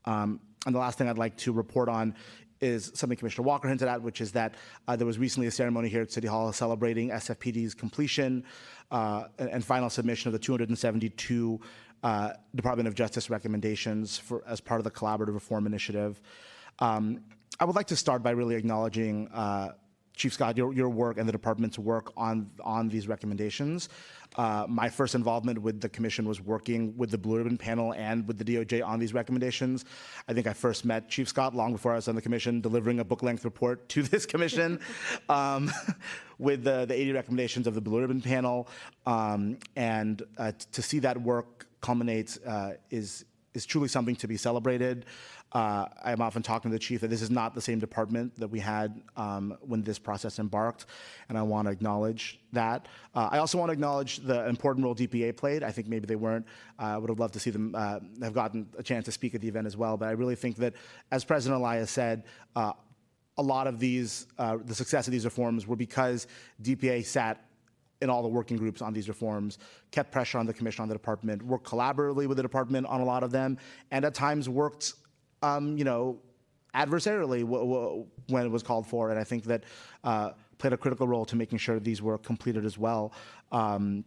And the last thing I'd like to report on is something Commissioner Walker hinted at, which is that there was recently a ceremony here at City Hall celebrating SFPD's completion and final submission of the 272 Department of Justice recommendations as part of the Collaborative Reform Initiative. I would like to start by really acknowledging Chief Scott, your work and the department's work on these recommendations. My first involvement with the commission was working with the Blue Ribbon panel and with the DOJ on these recommendations. I think I first met Chief Scott long before I was on the commission, delivering a book-length report to this commission with the 80 recommendations of the Blue Ribbon panel. And to see that work culminate is truly something to be celebrated. I'm often talking to the chief that this is not the same department that we had when this process embarked, and I want to acknowledge that. I also want to acknowledge the important role DPA played. I think maybe they weren't. I would have loved to see them have gotten a chance to speak at the event as well, but I really think that, as President Elias said, a lot of these, the success of these reforms were because DPA sat in all the working groups on these reforms, kept pressure on the commission, on the department, worked collaboratively with the department on a lot of them, and at times worked adversarially when it was called for, and I think that played a critical role to making sure these were completed as well. And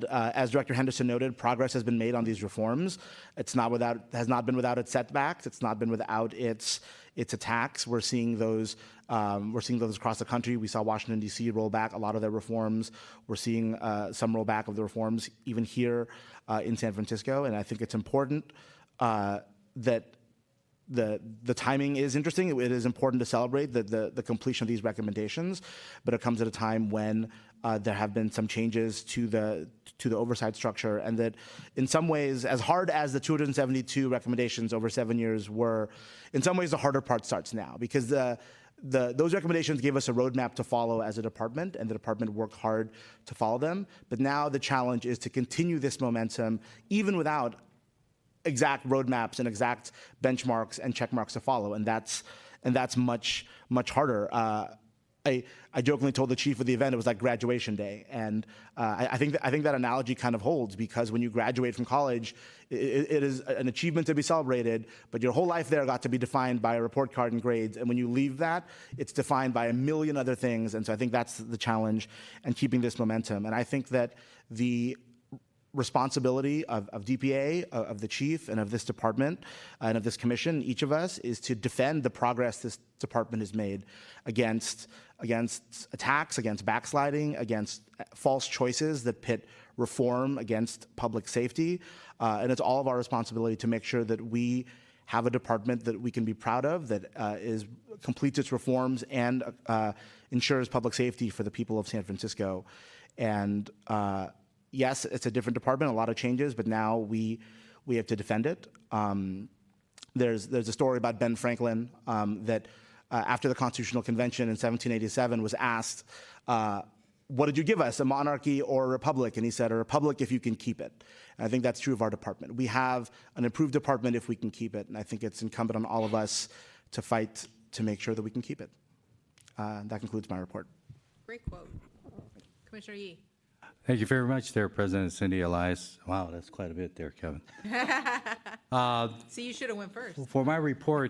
as Director Henderson noted, progress has been made on these reforms. Has not been without its setbacks. It's not been without its attacks. We're seeing those. We're seeing those across the country. We saw Washington D.C. roll back a lot of their reforms. We're seeing some rollback of the reforms even here in San Francisco, and I think it's important that the timing is interesting. It is important to celebrate the completion of these recommendations, but it comes at a time when there have been some changes to the oversight structure, and that in some ways, as hard as the 272 recommendations over 7 years were, in some ways the harder part starts now, because those recommendations gave us a roadmap to follow as a department, and the department worked hard to follow them. But now the challenge is to continue this momentum, even without exact roadmaps and exact benchmarks and check marks to follow, and that's much harder. I jokingly told the chief of the event it was like graduation day, and I think that analogy kind of holds, because when you graduate from college, it is an achievement to be celebrated, but your whole life there got to be defined by a report card and grades, and when you leave that, it's defined by a million other things, and so I think that's the challenge, and keeping this momentum. And I think that the responsibility of DPA, of the chief, and of this department, and of this commission, each of us, is to defend the progress this department has made against attacks, against backsliding, against false choices that pit reform against public safety. And it's all of our responsibility to make sure that we have a department that we can be proud of, that completes its reforms and ensures public safety for the people of San Francisco. And yes, it's a different department, a lot of changes, but now we have to defend it. There's a story about Ben Franklin that after the Constitutional Convention in 1787 was asked, what did you give us, a monarchy or a republic? And he said, a republic if you can keep it. And I think that's true of our department. We have an improved department if we can keep it, and I think it's incumbent on all of us to fight to make sure that we can keep it. That concludes my report. Great quote. Commissioner Yee. Thank you very much there, President Cindy Elias. Wow, that's quite a bit there, Kevin. See, you should have went first. For my report,